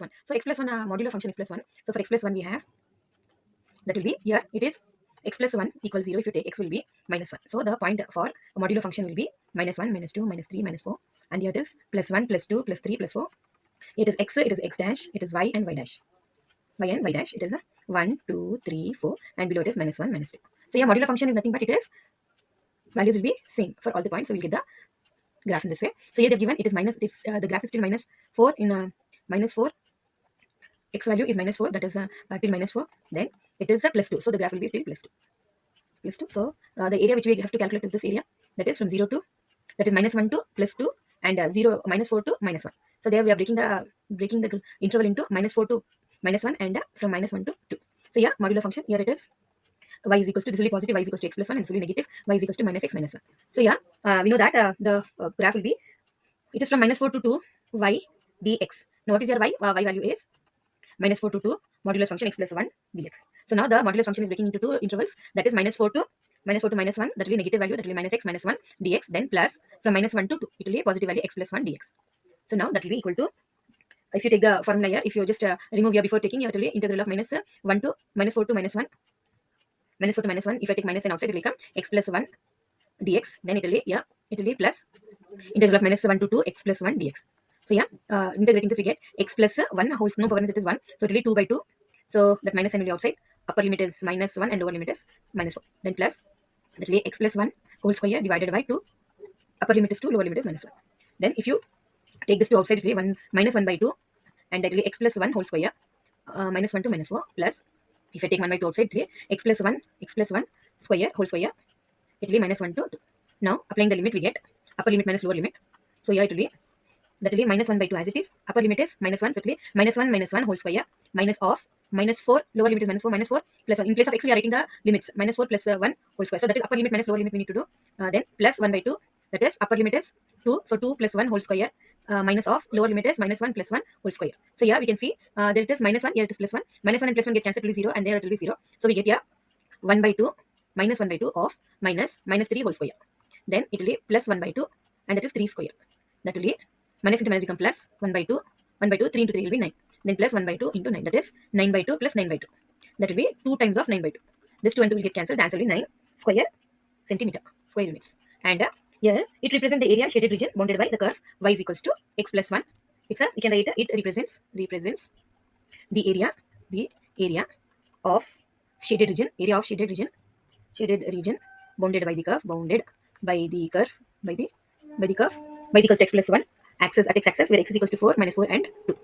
plus 1. So x plus 1 modular function x plus 1. So for x plus 1 we have, that will be, here it is x plus 1 equals 0. If you take x will be minus 1. So the point for a modular function will be minus 1, minus 2, minus 3, minus 4. And here it is plus 1, plus 2, plus 3, plus 4. It is x dash, it is y and y dash. Y and y dash, it is a 1, 2, 3, 4, and below it is minus 1, minus 2. So your modular function is nothing but it is, values will be same for all the points. So we'll get the graph in this way. So here they've given it is minus, the graph is still minus 4 in minus 4. X value is minus 4, that is till minus 4. Then it is a plus 2. So the graph will be till plus 2. Plus 2. So the area which we have to calculate is this area, that is from 0 to, that is minus 1 to plus 2, and 0 minus 4 to minus 1. So there we are breaking the interval into minus 4 to minus 1 and from minus 1 to 2. So yeah, modular function, here it is y is equals to, this will be positive, y is equals to x plus 1, and this will be negative, y is equals to minus x minus 1. So yeah, we know that the graph will be, it is from minus 4 to 2 y dx. Now what is your y? Y value is minus 4 to 2 modulus function x plus 1 dx. So now the modulus function is breaking into two intervals, that is minus 4 to minus 1, that will be negative value, that will be minus x minus 1 dx, then plus from minus 1 to 2, it will be positive value x plus 1 dx. So now that will be equal to, if you take the formula here, if you just remove here before taking, it will be integral of minus 1 to minus 4 to minus 1, minus 4 to minus 1. If I take minus and outside, it will become x plus 1 dx. Then it will be, yeah, it will be plus integral of minus 1 to 2 x plus 1 dx. So yeah, integrating this we get x plus 1 whole, no power, it is 1. So it will be 2 by 2. So that minus sign will be outside. Upper limit is minus 1 and lower limit is minus 4. Then plus, that will be x plus 1 whole square divided by 2. Upper limit is 2, lower limit is minus 1. Then if you take this to outside, it will be 1 minus 1 by 2. And that will be x plus 1 whole square, minus 1 to minus 4, plus, if I take 1 by 2 outside, it will be x plus 1 square whole square, it will be minus 1 to 2. Now applying the limit, we get upper limit minus lower limit. So here it will be, that will be minus 1 by 2 as it is. Upper limit is minus 1, so it will be minus 1 whole square, minus of minus 4, lower limit is minus 4 plus 1. In place of x, we are writing the limits, minus 4 plus 1 whole square. So that is upper limit minus lower limit we need to do. Then plus 1 by 2, that is upper limit is 2, so 2 plus 1 whole square, minus of lower limit is minus 1 plus 1 whole square. So here we can see, there it is minus 1, here it is plus 1. Minus 1 and plus 1 get cancelled, to be 0, and there it will be 0. So we get here 1 by 2, minus 1 by 2 of minus 3 whole square. Then it will be plus 1 by 2, and that is 3 square. That will be minus into minus become plus 1 by 2, 3 into 3 will be 9. Then plus 1 by 2 into 9, that is 9 by 2 plus 9 by 2. That will be 2 times of 9 by 2. This 2 and 2 will get cancelled. The answer will be 9 square centimeter, square units. And here it represents the area shaded region bounded by the curve y is equals to x plus 1. It's a, we can write it represents the area of shaded region, shaded region bounded by the curve, by the curve equals to x plus 1 axis, at x axis where x is equals to 4, minus 4 and 2.